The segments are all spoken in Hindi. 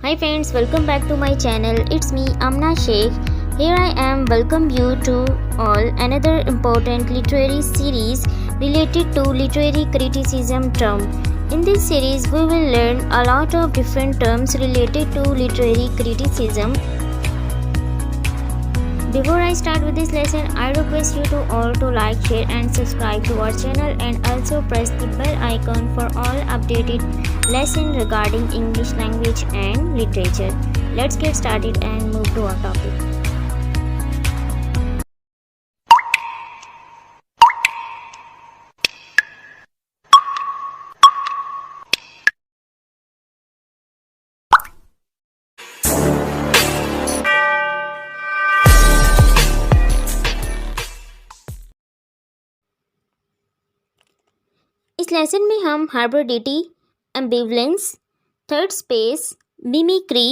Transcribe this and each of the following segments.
Hi friends, welcome back to my channel. It's me Amna Sheikh. Here I am welcome you to all another important literary series related to literary criticism term. In this series we will learn a lot of different terms related to literary criticism. Before I start with this lesson, I request you to all to like, share and subscribe to our channel and also press the bell icon for all updated lessons regarding English language and literature. Let's get started and move to our topic. इस लेसन में हम hybridity, एम्बिवलेंस, third space, mimicry,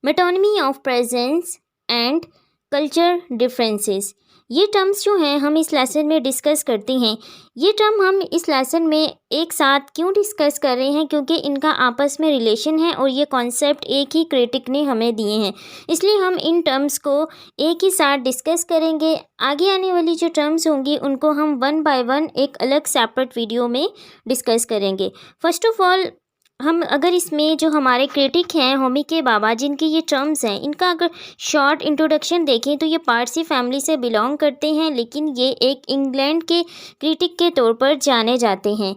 metonymy of presence and culture differences, ये टर्म्स जो हैं हम इस लेसन में डिस्कस करते हैं। ये टर्म हम इस लेसन में एक साथ क्यों डिस्कस कर रहे हैं, क्योंकि इनका आपस में रिलेशन है और ये कॉन्सेप्ट एक ही क्रिटिक ने हमें दिए हैं, इसलिए हम इन टर्म्स को एक ही साथ डिस्कस करेंगे। आगे आने वाली जो टर्म्स होंगी उनको हम वन बाय वन एक अलग सेपरेट वीडियो में डिस्कस करेंगे। फर्स्ट ऑफ ऑल हम अगर इसमें जो हमारे क्रिटिक हैं होमी के बाबा, जिनकी ये टर्म्स हैं, इनका अगर शॉर्ट इंट्रोडक्शन देखें तो ये पारसी फैमिली से बिलोंग करते हैं, लेकिन ये एक इंग्लैंड के क्रिटिक के तौर पर जाने जाते हैं।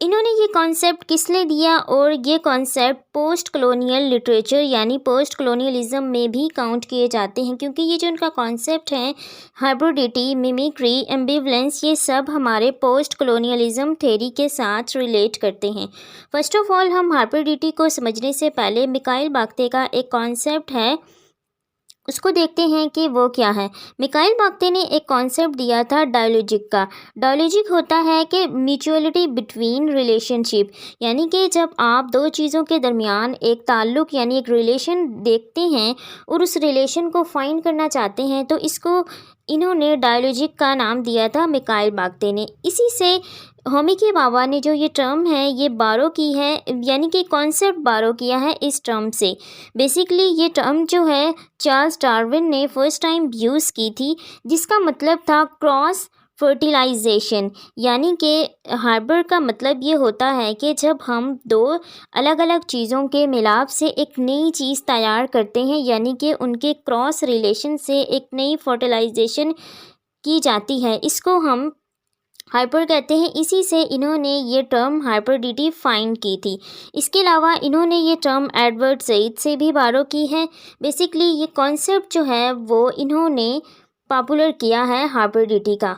इन्होंने ये कॉन्सेप्ट किस लिए दिया और ये कॉन्सेप्ट पोस्ट कॉलोनियल लिटरेचर यानी पोस्ट कॉलोनियलिज्म में भी काउंट किए जाते हैं, क्योंकि ये जो इनका कॉन्सेप्ट है हाइब्रिडिटी, मिमिक्री, एम्बिवलेंस, ये सब हमारे पोस्ट कॉलोनियलिज्म थ्योरी के साथ रिलेट करते हैं। फर्स्ट ऑफ ऑल हम हाइब्रिडिटी को समझने से पहले मिकाइल बाख्ते का एक कॉन्सेप्ट है उसको देखते हैं कि वो क्या है। मिकाइल बाख्ते ने एक कॉन्सेप्ट दिया था डायलॉजिक का। डायलॉजिक होता है कि म्यूचुअलिटी बिटवीन रिलेशनशिप, यानी कि जब आप दो चीज़ों के दरमियान एक ताल्लुक़ यानी एक रिलेशन देखते हैं और उस रिलेशन को फाइंड करना चाहते हैं, तो इसको इन्होंने डायलॉजिक का नाम दिया था मिकाइल बाख्ते ने। इसी से होमी के बाबा ने जो ये टर्म है ये बारो की है, यानी कि कॉन्सेप्ट बारो किया है इस टर्म से। बेसिकली ये टर्म जो है चार्ल्स डार्विन ने फर्स्ट टाइम यूज़ की थी, जिसका मतलब था क्रॉस फर्टिलाइजेशन, यानी कि हाइब्रिड का मतलब ये होता है कि जब हम दो अलग अलग चीज़ों के मिलाप से एक नई चीज़ तैयार करते हैं, यानी कि उनके क्रॉस रिलेशन से एक नई फर्टिलाइजेशन की जाती है, इसको हम हाइब्रिड कहते हैं। इसी से इन्होंने ये टर्म हाइब्रिडिटी फाइंड की थी। इसके अलावा इन्होंने ये टर्म एडवर्ड सईद से भी बारो की है। बेसिकली ये कॉन्सेप्ट जो है वो इन्होंने पॉपुलर किया है हाइब्रिडिटी का।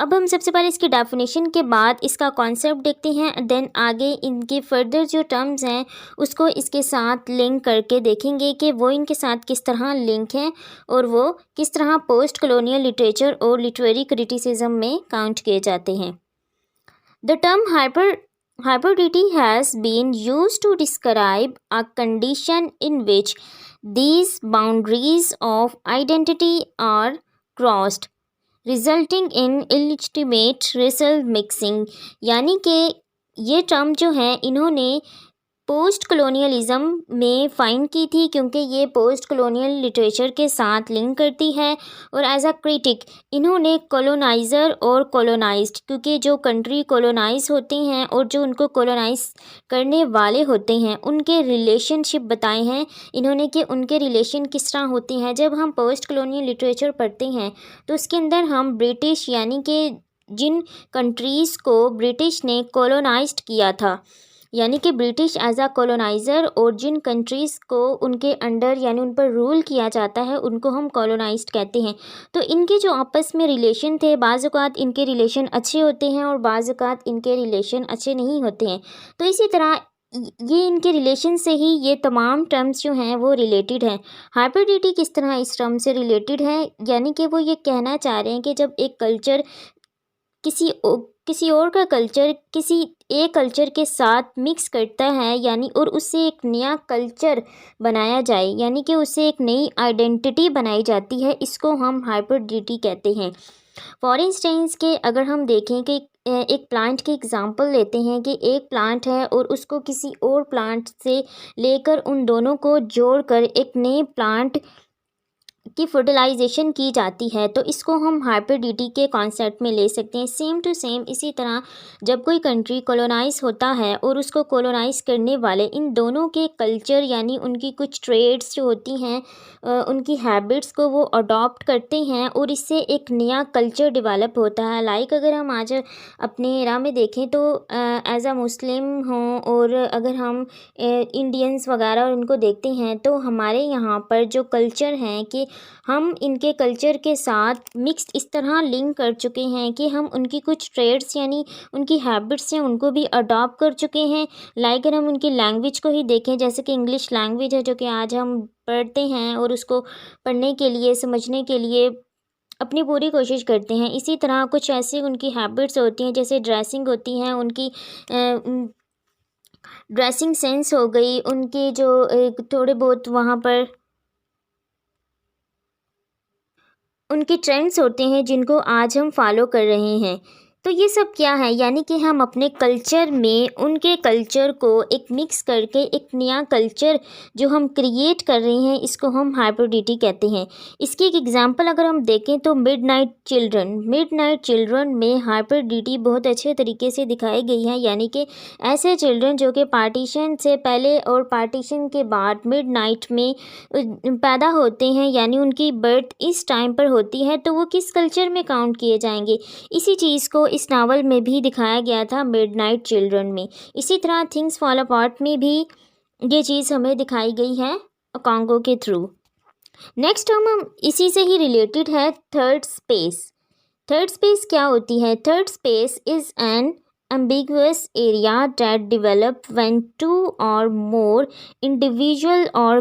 अब हम सबसे पहले इसकी डेफिनेशन के बाद इसका कॉन्सेप्ट देखते हैं, देन आगे इनके फर्दर जो टर्म्स हैं उसको इसके साथ लिंक करके देखेंगे कि वो इनके साथ किस तरह लिंक हैं और वो किस तरह पोस्ट कॉलोनियल लिटरेचर और लिटरेरी क्रिटिसिज्म में काउंट किए जाते हैं। The term hybridity has been used to describe a condition in which these boundaries of identity are crossed, resulting in illegitimate wrestle mixing, यानी कि ये टर्म जो है इन्होंने पोस्ट कॉलोनियलिज्म में फाइंड की थी, क्योंकि ये पोस्ट कॉलोनियल लिटरेचर के साथ लिंक करती है। और एज अ क्रिटिक इन्होंने कॉलोनाइज़र और कॉलोनाइज्ड, क्योंकि जो कंट्री कॉलोनाइज होती हैं और जो उनको कॉलोनाइज करने वाले होते हैं उनके रिलेशनशिप बताए हैं इन्होंने कि उनके रिलेशन किस तरह होती हैं। जब हम पोस्ट कॉलोनियल लिटरेचर पढ़ते हैं तो उसके अंदर हम ब्रिटिश, यानी कि जिन कंट्रीज़ को ब्रिटिश ने कॉलोनाइज्ड किया था, यानी कि ब्रिटिश एज अ कॉलोनाइज़र, और जिन कंट्रीज़ को उनके अंडर यानी उन पर रूल किया जाता है उनको हम कॉलोनाइज्ड कहते हैं। तो इनके जो आपस में रिलेशन थे, बाज़ औक़ात इनके रिलेशन अच्छे होते हैं और बाज़ औक़ात इनके रिलेशन अच्छे नहीं होते हैं। तो इसी तरह ये इनके रिलेशन से ही ये तमाम टर्म्स जो हैं वो रिलेटेड हैं। हाइब्रिडिटी किस तरह इस टर्म से रिलेटेड है, यानी कि वो ये कहना चाह रहे हैं कि जब एक कल्चर किसी और का कल्चर किसी एक कल्चर के साथ मिक्स करता है, यानी और उससे एक नया कल्चर बनाया जाए, यानी कि उससे एक नई आइडेंटिटी बनाई जाती है, इसको हम हाइब्रिडिटी कहते हैं। फॉर इंस्टेंस के अगर हम देखें कि एक प्लांट की एग्जांपल लेते हैं कि एक प्लांट है और उसको किसी और प्लांट से लेकर उन दोनों को जोड़कर एक नए प्लांट की फर्टिलाइजेशन की जाती है, तो इसको हम हाइब्रिडिटी के कॉन्सेप्ट में ले सकते हैं। सेम टू सेम इसी तरह जब कोई कंट्री कॉलोनाइज होता है और उसको कॉलोनाइज करने वाले इन दोनों के कल्चर यानी उनकी कुछ ट्रेड्स जो होती हैं उनकी हैबिट्स को वो अडॉप्ट करते हैं और इससे एक नया कल्चर डेवलप होता है। लाइक अगर हम आज अपने एरा में देखें तो एज अ मुस्लिम हों और अगर हम इंडियंस वगैरह और उनको देखते हैं तो हमारे यहाँ पर जो कल्चर हैं कि हम इनके कल्चर के साथ मिक्स्ड इस तरह लिंक कर चुके हैं कि हम उनकी कुछ ट्रेड्स यानी उनकी हैबिट्स हैं उनको भी अडॉप्ट कर चुके हैं। लाइक अगर हम उनकी लैंग्वेज को ही देखें, जैसे कि इंग्लिश लैंग्वेज है जो कि आज हम पढ़ते हैं और उसको पढ़ने के लिए समझने के लिए अपनी पूरी कोशिश करते हैं, इसी तरह कुछ ऐसी उनकी हैबिट्स होती हैं जैसे ड्रेसिंग होती हैं, उनकी ड्रेसिंग सेंस हो गई, उनके जो थोड़े बहुत वहाँ पर उनके ट्रेंड्स होते हैं जिनको आज हम फॉलो कर रहे हैं। तो ये सब क्या है, यानी कि हम अपने कल्चर में उनके कल्चर को एक मिक्स करके एक नया कल्चर जो हम क्रिएट कर रहे हैं इसको हम हाइब्रिडिटी कहते हैं। इसकी एक एग्जांपल अगर हम देखें तो मिडनाइट चिल्ड्रन में हाइब्रिडिटी बहुत अच्छे तरीके से दिखाई गई है, यानी कि ऐसे चिल्ड्रन जो कि पार्टीशन से पहले और पार्टीशन के बाद मिडनाइट में पैदा होते हैं, यानी उनकी बर्थ इस टाइम पर होती है, तो वो किस कल्चर में काउंट किए जाएंगे। इसी चीज़ को इस नावल में भी दिखाया गया था मिडनाइट चिल्ड्रन में। इसी तरह थिंग्स फॉल अपार्ट में भी ये चीज़ हमें दिखाई गई है कॉन्गो के थ्रू। नेक्स्ट हम इसी से ही रिलेटेड है थर्ड स्पेस। थर्ड स्पेस क्या होती है? Third space is an ambiguous area that develop when two or more individual or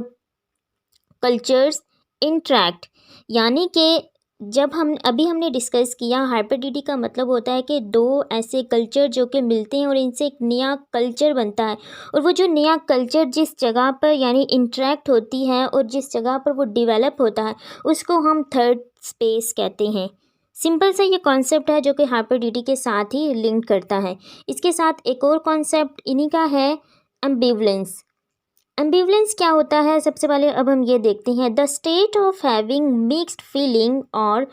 cultures interact। यानी कि जब हमने डिस्कस किया हाइब्रिडिटी का मतलब होता है कि दो ऐसे कल्चर जो कि मिलते हैं और इनसे एक नया कल्चर बनता है, और वो जो नया कल्चर जिस जगह पर यानी इंटरेक्ट होती है और जिस जगह पर वो डेवलप होता है उसको हम थर्ड स्पेस कहते हैं। सिंपल सा ये कॉन्सेप्ट है जो कि हाइब्रिडिटी के साथ ही लिंक करता है। इसके साथ एक और कॉन्सेप्ट इन्हीं का है एम्बिवलेंस। एम्बिवलेंस क्या होता है? सबसे पहले अब हम ये देखते हैं। The state of having mixed feeling और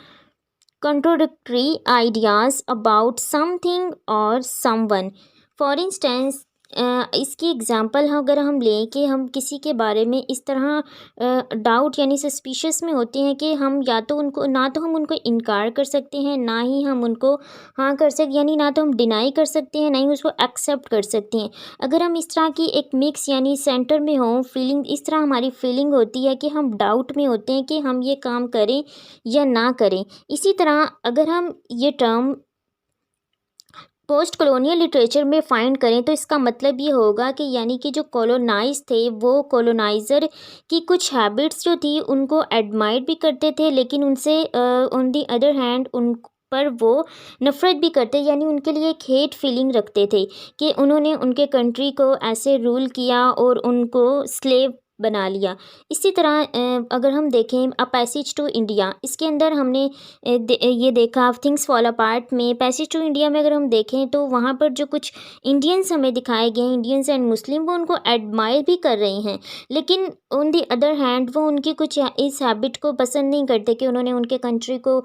contradictory ideas about something or someone। For instance इसकी एग्जांपल अगर हम लें कि हम किसी के बारे में इस तरह डाउट यानी सस्पिशियस में होते हैं कि हम या तो उनको ना तो हम उनको इनकार कर सकते हैं ना ही हम उनको हाँ कर सकते, यानी ना तो हम डिनाई कर सकते हैं ना ही उसको एक्सेप्ट कर सकते हैं। अगर हम इस तरह की एक मिक्स यानी सेंटर में हों, फीलिंग इस तरह हमारी फीलिंग होती है कि हम डाउट में होते हैं कि हम ये काम करें या ना करें। इसी तरह अगर हम ये टर्म पोस्ट कॉलोनियल लिटरेचर में फाइंड करें तो इसका मतलब ये होगा कि यानी कि जो कॉलोनाइज थे वो कॉलोनाइज़र की कुछ हैबिट्स जो थी उनको एडमायर भी करते थे, लेकिन उनसे ऑन दी अदर हैंड उन पर वो नफ़रत भी करते, यानी उनके लिए एक हेट फीलिंग रखते थे कि उन्होंने उनके कंट्री को ऐसे रूल किया और उनको स्लेव बना लिया। इसी तरह अगर हम देखें अ पैसेज टू इंडिया, इसके अंदर हमने ये देखा थिंग्स फॉल अपार्ट में। पैसेज टू इंडिया में अगर हम देखें तो वहाँ पर जो कुछ इंडियंस हमें दिखाए गए हैं, इंडियंस एंड मुस्लिम, वो उनको एडमायर भी कर रहे हैं, लेकिन ऑन दी अदर हैंड वो उनकी कुछ इस हैबिट को पसंद नहीं करते कि उन्होंने उनके कंट्री को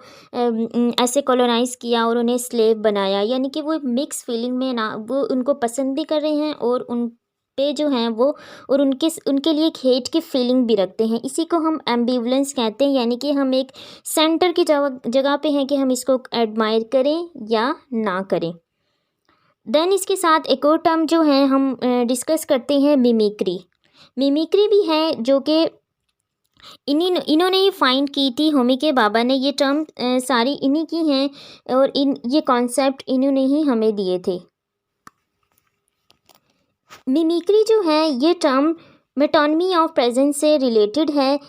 ऐसे कॉलोनाइज़ किया और उन्हें स्लेव बनाया, यानी कि वो मिक्स फीलिंग में ना वो उनको पसंद भी कर रहे हैं और उन पे जो हैं वो और उनके लिए एक हेट की फीलिंग भी रखते हैं। इसी को हम एम्बिवलेंस कहते हैं, यानी कि हम एक सेंटर की जगह पे हैं कि हम इसको एडमायर करें या ना करें। देन इसके साथ एक और टर्म जो है हम डिस्कस करते हैं मिमिक्री। मिमिक्री भी है जो कि इन्होंने ही फाइंड की थी, होमी के बाबा ने। ये टर्म सारी इन्हीं की हैं और ये कॉन्सेप्ट इन्होंने ही हमें दिए थे। मिमिक्री जो है ये टर्म मेटोनमी ऑफ प्रेजेंस से रिलेटेड है।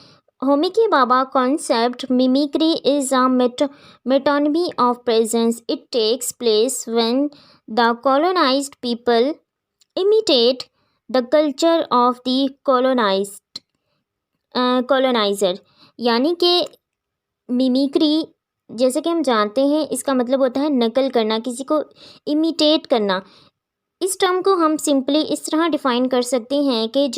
Homi K Bhabha concept mimicry is a metonymy of presence. It takes place when the colonised people imitate the culture of the coloniser. यानी कि मिमिक्री जैसे कि हम जानते हैं इसका मतलब होता है नकल करना, किसी को इमिटेट करना। इस टर्म को हम सिंपली इस तरह डिफ़ाइन कर सकते हैं कि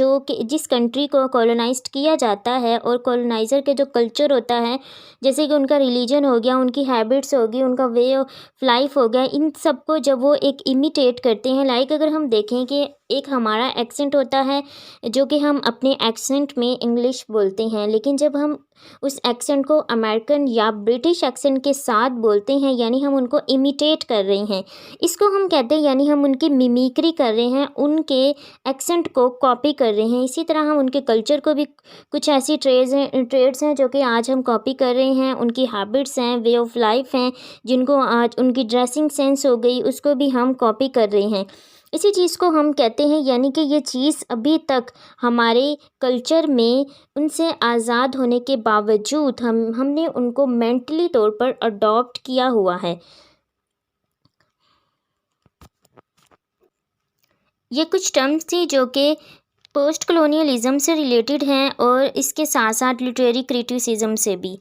जिस कंट्री को कॉलोनाइज्ड किया जाता है और कॉलोनाइज़र के जो कल्चर होता है, जैसे कि उनका रिलीजन हो गया, उनकी हैबिट्स होगी, उनका वे ऑफ लाइफ हो गया, इन सब को जब वो एक इमिटेट करते हैं, लाइक अगर हम देखें कि एक हमारा एक्सेंट होता है जो कि हम अपने एक्सेंट में इंग्लिश बोलते हैं, लेकिन जब हम उस एक्सेंट को अमेरिकन या ब्रिटिश एक्सेंट के साथ बोलते हैं, यानी हम उनको इमिटेट कर रहे हैं, इसको हम कहते हैं, यानी हम उनकी मिमिक्री कर रहे हैं, उनके एक्सेंट को कॉपी कर रहे हैं। इसी तरह हम उनके कल्चर को भी, कुछ ऐसी ट्रेड्स हैं जो कि आज हम कॉपी कर रहे हैं, उनकी हैबिट्स हैं, वे ऑफ लाइफ हैं, जिनको आज उनकी ड्रेसिंग सेंस हो गई, उसको भी हम कॉपी कर रहे हैं। इसी चीज़ को हम कहते हैं, यानी कि ये चीज़ अभी तक हमारे कल्चर में उनसे आज़ाद होने के बावजूद हमने उनको मेंटली तौर पर अडॉप्ट किया हुआ है। ये कुछ टर्म्स थी जो कि पोस्ट कलोनियलिज़म से रिलेटेड हैं और इसके साथ साथ लिटरेरी क्रिटिसिज्म से भी।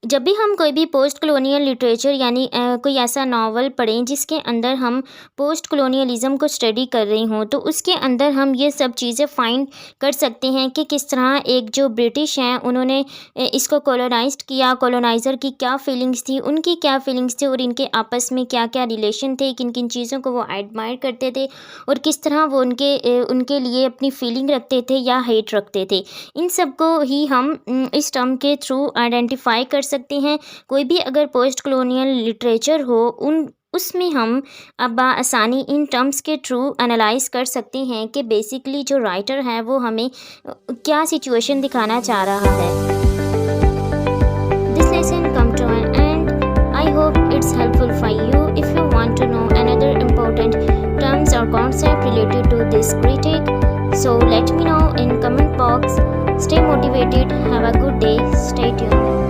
जब भी हम कोई भी पोस्ट कलोनियल लिटरेचर यानी कोई ऐसा नावल पढ़ें जिसके अंदर हम पोस्ट कलोनियलिज़म को स्टडी कर रही हों, तो उसके अंदर हम ये सब चीज़ें फाइंड कर सकते हैं कि किस तरह एक जो ब्रिटिश हैं उन्होंने इसको कॉलोनाइज्ड किया, कॉलोनाइज़र की क्या फीलिंग्स थी, उनकी क्या फीलिंग्स थी और इनके आपस में क्या क्या रिलेशन थे, किन किन चीज़ों को वो एडमायर करते थे और किस तरह वो उनके लिए अपनी फीलिंग रखते थे या हेट रखते थे। इन सब को ही हम इस टर्म के थ्रू आइडेंटिफाई कर सकते हैं। कोई भी अगर पोस्ट कॉलोनियल लिटरेचर हो उसमें हम अब आसानी इन टर्म्स के थ्रू एनालाइज कर सकते हैं कि बेसिकली जो राइटर है वो हमें क्या सिचुएशन दिखाना चाह रहा है। This lesson come to an end. I hope it's helpful for you. If you want to know another important terms और concept related to this critic, so let me know in comment box. Stay motivated. Have a good day. Stay tuned.